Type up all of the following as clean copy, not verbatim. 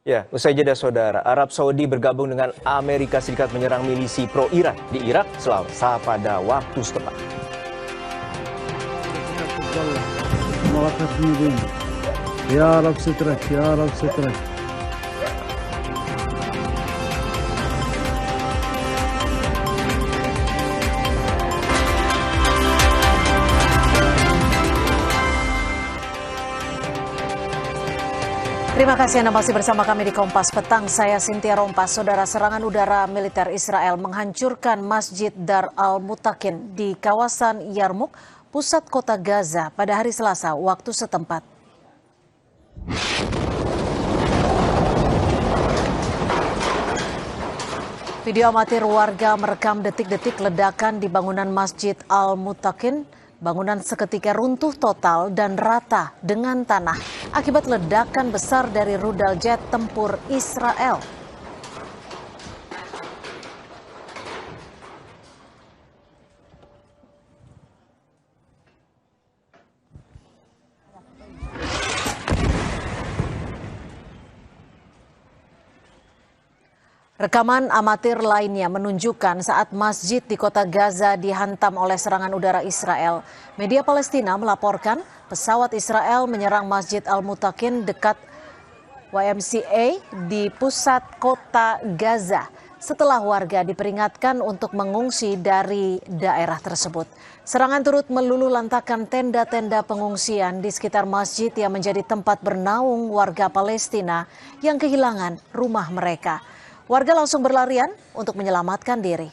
Ya, usai jeda saudara, Arab Saudi bergabung dengan Amerika Serikat menyerang milisi pro-Iran di Irak, Selasa pada waktu setempat. Ya Rab سترك ya Rab سترك. Terima kasih Anda masih bersama kami di Kompas Petang. Saya Cynthia Rompas. Saudara, serangan udara militer Israel menghancurkan Masjid Dar al-Mutakin di kawasan Yarmuk, pusat kota Gaza pada hari Selasa waktu setempat. Video amatir warga merekam detik-detik ledakan di bangunan Masjid Al-Mutakin. Bangunan seketika runtuh total dan rata dengan tanah akibat ledakan besar dari rudal jet tempur Israel. Rekaman amatir lainnya menunjukkan saat masjid di kota Gaza dihantam oleh serangan udara Israel. Media Palestina melaporkan pesawat Israel menyerang Masjid Al-Mutakin dekat YMCA di pusat kota Gaza setelah warga diperingatkan untuk mengungsi dari daerah tersebut. Serangan turut meluluhlantakkan tenda-tenda pengungsian di sekitar masjid yang menjadi tempat bernaung warga Palestina yang kehilangan rumah mereka. Warga langsung berlarian untuk menyelamatkan diri.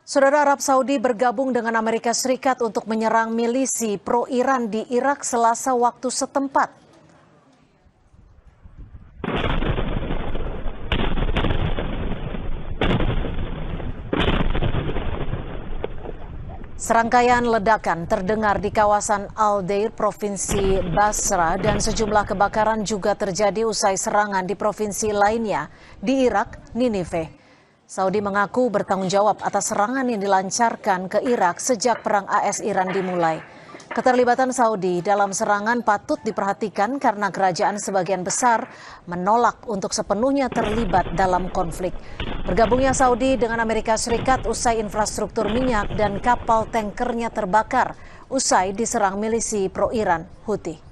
Saudara, Arab Saudi bergabung dengan Amerika Serikat untuk menyerang milisi pro-Iran di Irak Selasa waktu setempat. Serangkaian ledakan terdengar di kawasan Al-Deir, Provinsi Basra, dan sejumlah kebakaran juga terjadi usai serangan di provinsi lainnya di Irak, Ninive. Saudi mengaku bertanggung jawab atas serangan yang dilancarkan ke Irak sejak perang AS-Iran dimulai. Keterlibatan Saudi dalam serangan patut diperhatikan karena kerajaan sebagian besar menolak untuk sepenuhnya terlibat dalam konflik. Bergabungnya Saudi dengan Amerika Serikat usai infrastruktur minyak dan kapal tankernya terbakar usai diserang milisi pro-Iran Houthi.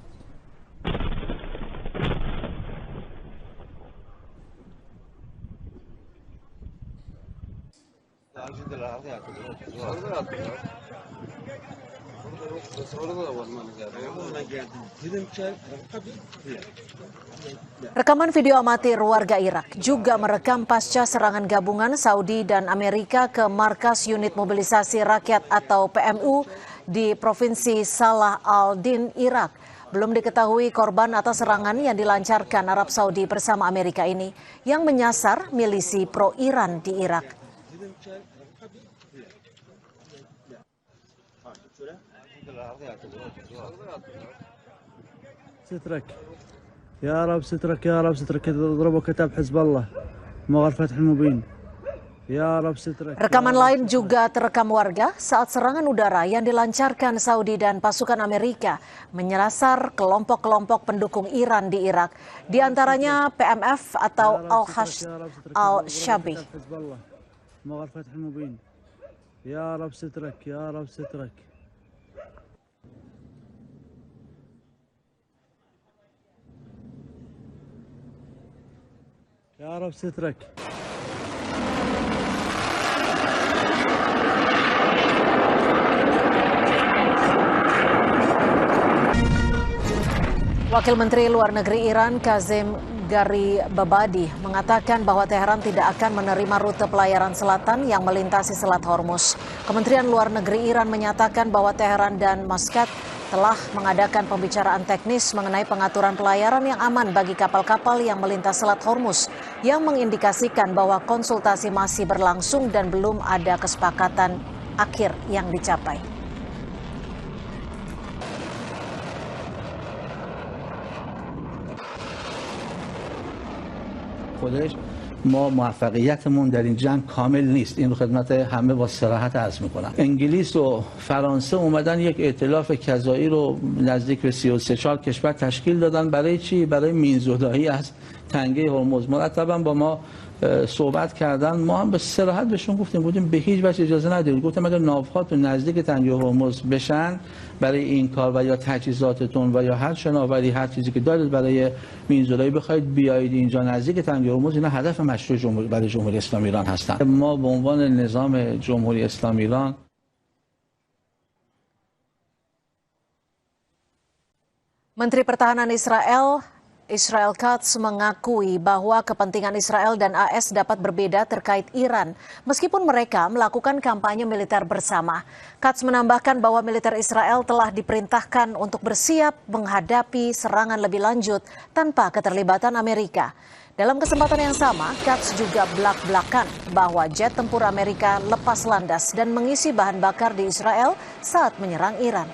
Rekaman video amatir warga Irak juga merekam pasca serangan gabungan Saudi dan Amerika ke markas unit mobilisasi rakyat atau PMU di Provinsi Salah al-Din, Irak. Belum diketahui korban atas serangan yang dilancarkan Arab Saudi bersama Amerika ini yang menyasar milisi pro-Iran di Irak. سترك يا رب سترك يا رب سترك ضربوا كتاب حزب الله مغار فتح المبين يا رب سترك. Rekaman lain juga terekam warga saat serangan udara yang dilancarkan Saudi dan pasukan Amerika menyasar kelompok-kelompok pendukung Iran di Irak, di antaranya PMF atau Al-Hashd al-Shabi. مغار فتح المبين يا رب سترك يا رب سترك. يا رب سترك. Wakil Menteri Luar Negeri Iran Kazem Garibabadi mengatakan bahwa Teheran tidak akan menerima rute pelayaran selatan yang melintasi Selat Hormuz. Kementerian Luar Negeri Iran menyatakan bahwa Teheran dan Muscat telah mengadakan pembicaraan teknis mengenai pengaturan pelayaran yang aman bagi kapal-kapal yang melintas Selat Hormuz, yang mengindikasikan bahwa konsultasi masih berlangsung dan belum ada kesepakatan akhir yang dicapai. خودش ما موفقیتمون در این جنگ کامل نیست. این خدمت همه با صراحت عرض میکنم. انگلیس و فرانسه اومدن یک ائتلاف کذایی رو نزدیک به 33 کشور تشکیل دادن. برای چی؟ برای میانزدایی از تنگه هرمز. مرتبا با ما صحبت کردن. ما هم به صراحت بهشون گفتیم به هیچ وجه اجازه ندید. گفتم اگر ناوها تو نزدیک تنگه هرمز بشن برای این کار و یا تجهیزاتتون و یا هر شناوری هر چیزی که دارید برای میانزدایی بخواید بیایید اینجا نزدیک تنگه هرمز، اینا هدف مشروع برای جمهوری اسلامی ایران هستند. ما به عنوان نظام جمهوری اسلامی ایران Menteri Pertahanan Israel Katz mengakui bahwa kepentingan Israel dan AS dapat berbeda terkait Iran, meskipun mereka melakukan kampanye militer bersama. Katz menambahkan bahwa militer Israel telah diperintahkan untuk bersiap menghadapi serangan lebih lanjut tanpa keterlibatan Amerika. Dalam kesempatan yang sama, Katz juga belak-belakan bahwa jet tempur Amerika lepas landas dan mengisi bahan bakar di Israel saat menyerang Iran.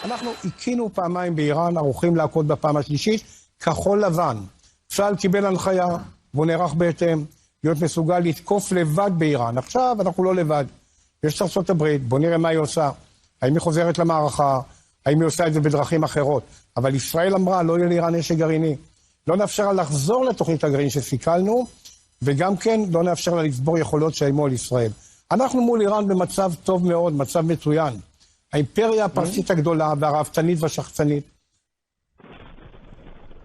אנחנו עיקינו פעמיים באיראן, ערוכים להכות בפעם השלישית, כחול לבן. צה"ל קיבל הנחיה, והוא נערך בהתאם, להיות מסוגל לתקוף לבד באיראן. עכשיו אנחנו לא לבד. יש את ארצות הברית, בוא נראה מה היא עושה. האם היא חוזרת למערכה, האם היא עושה את זה בדרכים אחרות. אבל ישראל אמרה, לא יהיה לאיראן נשק גרעיני. לא נאפשר לה לחזור לתוכנית הגרעין שסיכלנו, וגם כן לא נאפשר לה לצבור יכולות שאיימו על ישראל. אנחנו מול איראן במצב טוב מאוד, מצב מצוין. האימפריה הפרסית הגדולה והרהבתנית והשחצנית.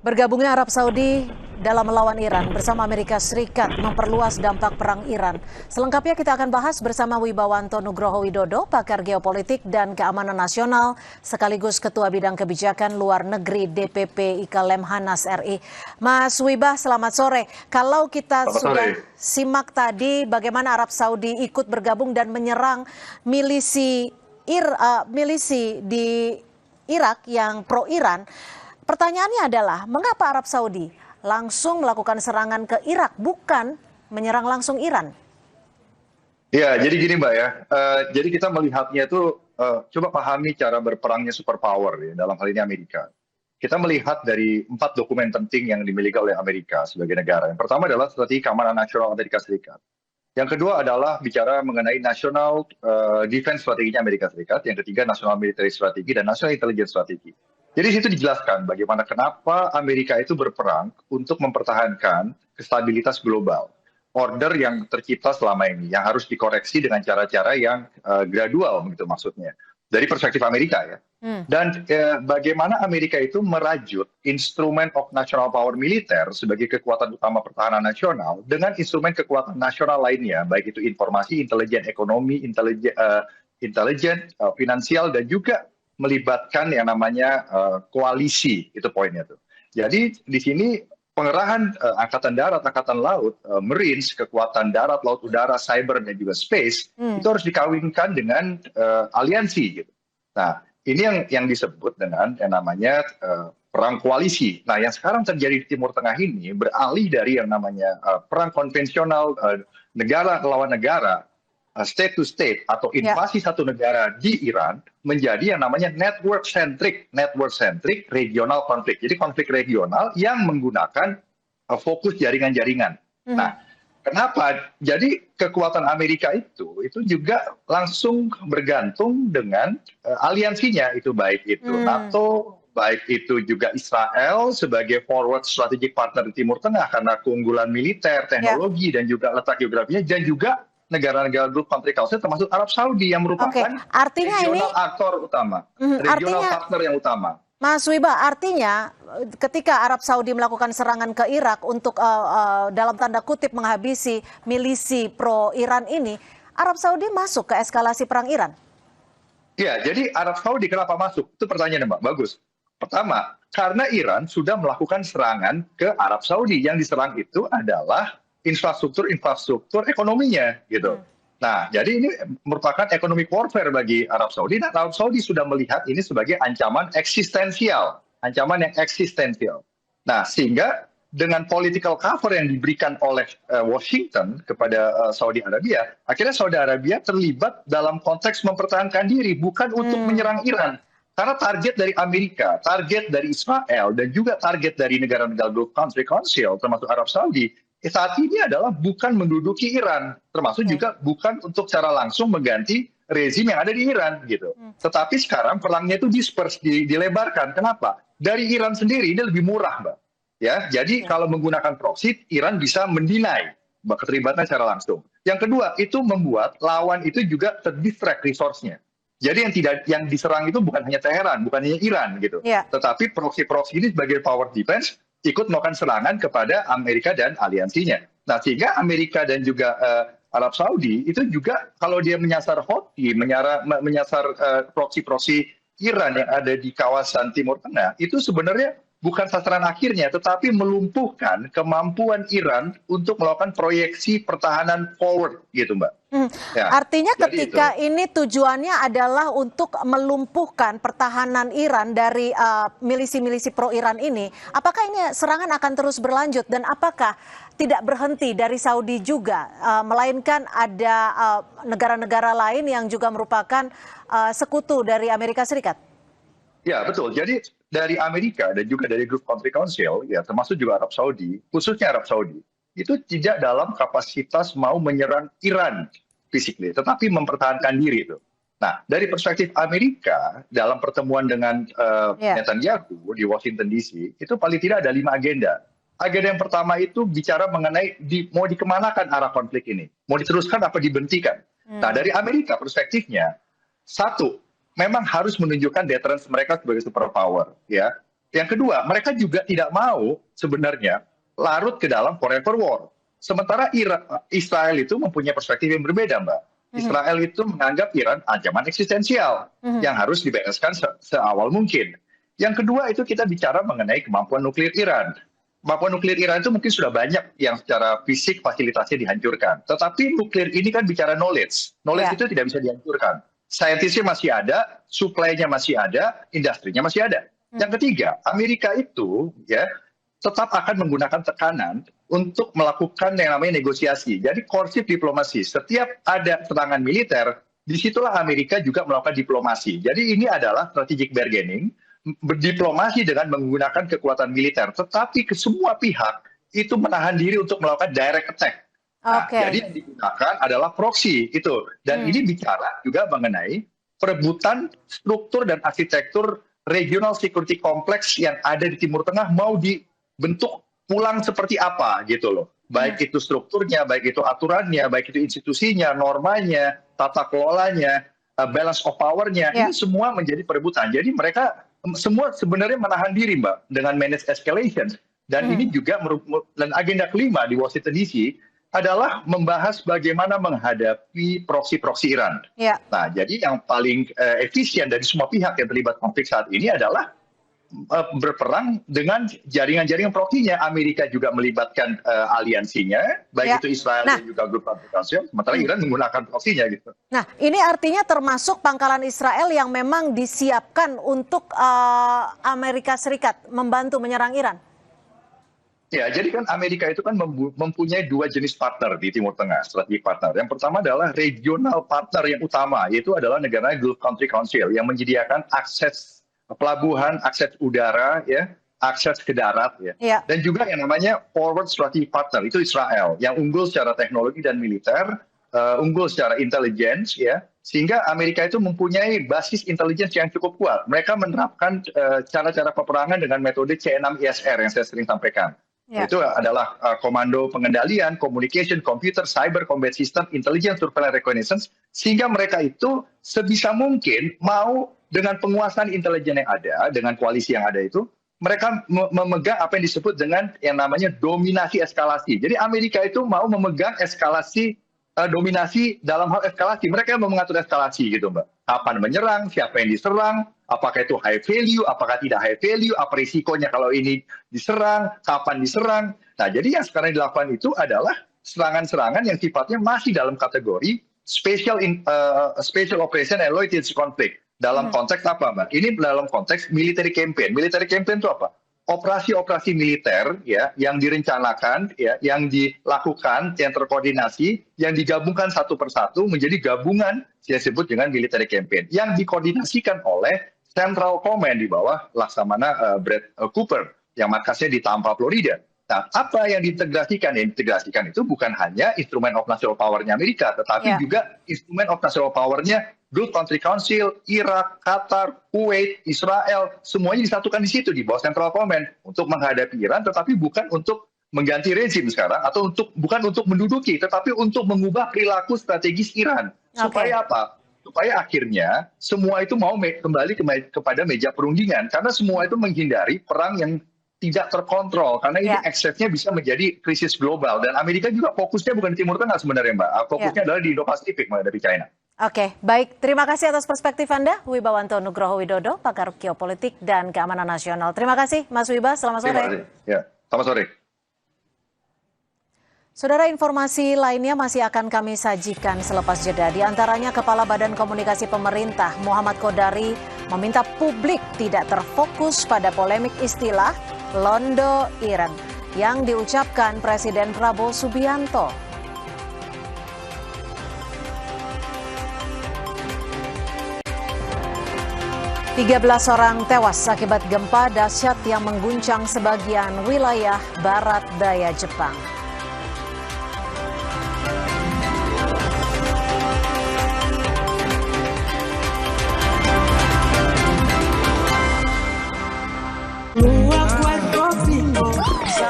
Bergabungnya Arab Saudi dalam melawan Iran bersama Amerika Serikat memperluas dampak perang Iran. Selengkapnya kita akan bahas bersama Wibawanto Nugroho Widodo, pakar geopolitik dan keamanan nasional, sekaligus Ketua Bidang Kebijakan Luar Negeri DPP IKA Lemhanas RI. Mas Wibah, selamat sore. Kalau kita sudah simak tadi bagaimana Arab Saudi ikut bergabung dan menyerang milisi di Irak yang pro-Iran, pertanyaannya adalah mengapa Arab Saudi langsung melakukan serangan ke Irak, bukan menyerang langsung Iran? Ya, jadi gini Mbak ya, jadi kita melihatnya itu, coba pahami cara berperangnya superpower ya, dalam hal ini Amerika. Kita melihat dari 4 dokumen penting yang dimiliki oleh Amerika sebagai negara. Yang pertama adalah strategi keamanan nasional Amerika Serikat. Yang kedua adalah bicara mengenai national defense strateginya Amerika Serikat. Yang ketiga national military strategi dan national intelligence strategi. Jadi di situ dijelaskan bagaimana kenapa Amerika itu berperang untuk mempertahankan stabilitas global. Order yang tercipta selama ini yang harus dikoreksi dengan cara-cara yang gradual begitu maksudnya. Dari perspektif Amerika ya. Dan bagaimana Amerika itu merajut instrumen of national power militer sebagai kekuatan utama pertahanan nasional dengan instrumen kekuatan nasional lainnya, baik itu informasi, intelijen, ekonomi, intelijen, finansial, dan juga melibatkan yang namanya koalisi, itu poinnya tuh. Jadi di sini pengerahan angkatan darat, angkatan laut, marines, kekuatan darat, laut, udara, cyber, dan juga space, itu harus dikawinkan dengan aliansi gitu. Nah, ini yang disebut dengan yang namanya perang koalisi. Nah, yang sekarang terjadi di Timur Tengah ini beralih dari yang namanya perang konvensional negara lawan negara, state to state, atau invasi satu negara di Iran, menjadi yang namanya network centric regional konflik. Jadi konflik regional yang menggunakan fokus jaringan-jaringan. Nah, kenapa? Jadi kekuatan Amerika itu juga langsung bergantung dengan aliansinya, itu baik itu NATO, baik itu juga Israel sebagai forward strategic partner di Timur Tengah karena keunggulan militer, teknologi, dan juga letak geografinya, dan juga negara-negara grup country council termasuk Arab Saudi yang merupakan regional aktor utama, regional partner yang utama. Mas Wiba, artinya ketika Arab Saudi melakukan serangan ke Irak untuk dalam tanda kutip menghabisi milisi pro-Iran ini, Arab Saudi masuk ke eskalasi perang Iran? Ya, jadi Arab Saudi kenapa masuk? Itu pertanyaan Mbak, bagus. Pertama, karena Iran sudah melakukan serangan ke Arab Saudi. Yang diserang itu adalah infrastruktur ekonominya gitu. Nah, jadi ini merupakan economic warfare bagi Arab Saudi. Dan Arab Saudi sudah melihat ini sebagai ancaman eksistensial. Ancaman yang eksistensial. Nah, sehingga dengan political cover yang diberikan oleh Washington kepada Saudi Arabia, akhirnya Saudi Arabia terlibat dalam konteks mempertahankan diri, bukan untuk menyerang Iran. Karena target dari Amerika, target dari Israel, dan juga target dari negara-negara Gulf Country Council, termasuk Arab Saudi, saat ini adalah bukan menduduki Iran, termasuk juga bukan untuk secara langsung mengganti rezim yang ada di Iran gitu. Tetapi sekarang perangnya itu dilebarkan. Kenapa? Dari Iran sendiri ini lebih murah, Mbak. Ya, jadi kalau menggunakan proxy, Iran bisa mendinai keterlibatan secara langsung. Yang kedua, itu membuat lawan itu juga terdistract resource-nya. Jadi yang diserang itu bukan hanya Teheran, bukan hanya Iran gitu. Tetapi proxy-proxy ini sebagai power defense ikut melakukan serangan kepada Amerika dan aliansinya. Nah, sehingga Amerika dan juga Arab Saudi itu juga kalau dia menyasar Houthi, menyasar proxy-proxy Iran yang ada di kawasan Timur Tengah, itu sebenarnya bukan sasaran akhirnya, tetapi melumpuhkan kemampuan Iran untuk melakukan proyeksi pertahanan forward, gitu, Mbak. Ya, artinya ketika ini tujuannya adalah untuk melumpuhkan pertahanan Iran dari milisi-milisi pro-Iran ini, apakah ini serangan akan terus berlanjut dan apakah tidak berhenti dari Saudi juga, melainkan ada negara-negara lain yang juga merupakan sekutu dari Amerika Serikat? Ya, betul. Jadi dari Amerika dan juga dari Gulf Country Council, ya termasuk juga Arab Saudi, khususnya Arab Saudi, itu tidak dalam kapasitas mau menyerang Iran physically, tetapi mempertahankan diri itu. Nah, dari perspektif Amerika, dalam pertemuan dengan Netanyahu di Washington DC, itu paling tidak ada 5 agenda. Agenda yang pertama itu bicara mengenai mau dikemanakan arah konflik ini. Mau diteruskan apa dibentikan. Nah, dari Amerika perspektifnya, satu, memang harus menunjukkan deterrence mereka sebagai superpower, ya. Yang kedua, mereka juga tidak mau sebenarnya larut ke dalam forever war. Sementara Israel itu mempunyai perspektif yang berbeda, Mbak. Israel itu menganggap Iran ancaman eksistensial yang harus dibereskan seawal mungkin. Yang kedua itu kita bicara mengenai kemampuan nuklir Iran. Kemampuan nuklir Iran itu mungkin sudah banyak yang secara fisik fasilitasnya dihancurkan. Tetapi nuklir ini kan bicara knowledge. Knowledge itu tidak bisa dihancurkan. Saintisnya masih ada, supply-nya masih ada, industrinya masih ada. Yang ketiga, Amerika itu ya tetap akan menggunakan tekanan untuk melakukan yang namanya negosiasi. Jadi coercive diplomasi. Setiap ada serangan militer, disitulah Amerika juga melakukan diplomasi. Jadi ini adalah strategic bargaining, berdiplomasi dengan menggunakan kekuatan militer. Tetapi ke semua pihak itu menahan diri untuk melakukan direct attack. Nah, jadi yang digunakan adalah proxy itu, dan ini bicara juga mengenai perebutan struktur dan arsitektur regional security complex yang ada di Timur Tengah mau dibentuk ulang seperti apa gitu loh, baik itu strukturnya, baik itu aturannya, baik itu institusinya, normanya, tata kelolanya, balance of power-nya, ini semua menjadi perebutan. Jadi mereka semua sebenarnya menahan diri, Mbak, dengan manage escalation, dan ini juga dan agenda kelima di Washington DC adalah membahas bagaimana menghadapi proksi-proksi Iran. Nah, jadi yang paling efisien dari semua pihak yang terlibat konflik saat ini adalah berperang dengan jaringan-jaringan proksinya. Amerika juga melibatkan aliansinya, baik itu Israel dan juga Gulf Country Council, sementara Iran menggunakan proksinya gitu. Nah, ini artinya termasuk pangkalan Israel yang memang disiapkan untuk Amerika Serikat membantu menyerang Iran. Ya, jadi kan Amerika itu kan mempunyai 2 jenis partner di Timur Tengah, strategi partner. Yang pertama adalah regional partner yang utama, yaitu adalah negara Gulf Country Council yang menyediakan akses pelabuhan, akses udara, ya, akses ke darat, ya. Dan juga yang namanya forward strategic partner, itu Israel, yang unggul secara teknologi dan militer, unggul secara intelligence, ya. Sehingga Amerika itu mempunyai basis intelligence yang cukup kuat. Mereka menerapkan cara-cara peperangan dengan metode C6ISR yang saya sering sampaikan. Itu adalah komando pengendalian, communication, computer, cyber combat system, intelligence, surveillance, reconnaissance, sehingga mereka itu sebisa mungkin mau dengan penguasaan intelijen yang ada, dengan koalisi yang ada itu, mereka memegang apa yang disebut dengan yang namanya dominasi eskalasi. Jadi Amerika itu mau memegang eskalasi, dominasi dalam hal eskalasi. Mereka yang mengatur eskalasi gitu, Mbak. Kapan menyerang, siapa yang diserang, apakah itu high value, apakah tidak high value, apa risikonya kalau ini diserang, kapan diserang. Nah, jadi yang sekarang dilakukan itu adalah serangan-serangan yang sifatnya masih dalam kategori special operation and low intensity conflict. Dalam konteks apa, Mbak? Ini dalam konteks military campaign. Military campaign itu apa? Operasi-operasi militer ya yang direncanakan, ya yang dilakukan, yang terkoordinasi, yang digabungkan satu persatu menjadi gabungan yang disebut dengan military campaign yang dikoordinasikan oleh Central Command di bawah Laksamana Brad Cooper yang markasnya di Tampa, Florida. Nah, apa yang diintegrasikan? Yang diintegrasikan itu bukan hanya instrumen of national power-nya Amerika, tetapi juga instrumen of national power-nya Gulf Country Council, Irak, Qatar, Kuwait, Israel, semuanya disatukan di situ di bawah Central Command untuk menghadapi Iran, tetapi bukan untuk mengganti rezim sekarang atau bukan untuk menduduki, tetapi untuk mengubah perilaku strategis Iran. Supaya apa? Supaya akhirnya semua itu mau kembali kepada meja perundingan, karena semua itu menghindari perang yang tidak terkontrol, karena ini eksesnya bisa menjadi krisis global. Dan Amerika juga fokusnya bukan di Timur Tengah sebenarnya, Mbak. Fokusnya adalah di Indo-Pasifik menghadapi China. Oke, baik. Terima kasih atas perspektif Anda, Wibawanto Nugroho Widodo, pakar geopolitik dan keamanan nasional. Terima kasih, Mas Wiba. Selamat sore. Terima kasih. Ya, selamat sore. Saudara, informasi lainnya masih akan kami sajikan selepas jeda. Di antaranya Kepala Badan Komunikasi Pemerintah Muhammad Kodari meminta publik tidak terfokus pada polemik istilah Londo Ireng yang diucapkan Presiden Prabowo Subianto. Belas orang tewas akibat gempa dahsyat yang mengguncang sebagian wilayah barat daya Jepang.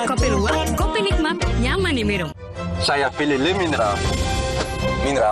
Kopi luwak, kopi nikmat, nyaman diminum. Saya pilih Le Mineral. Mineral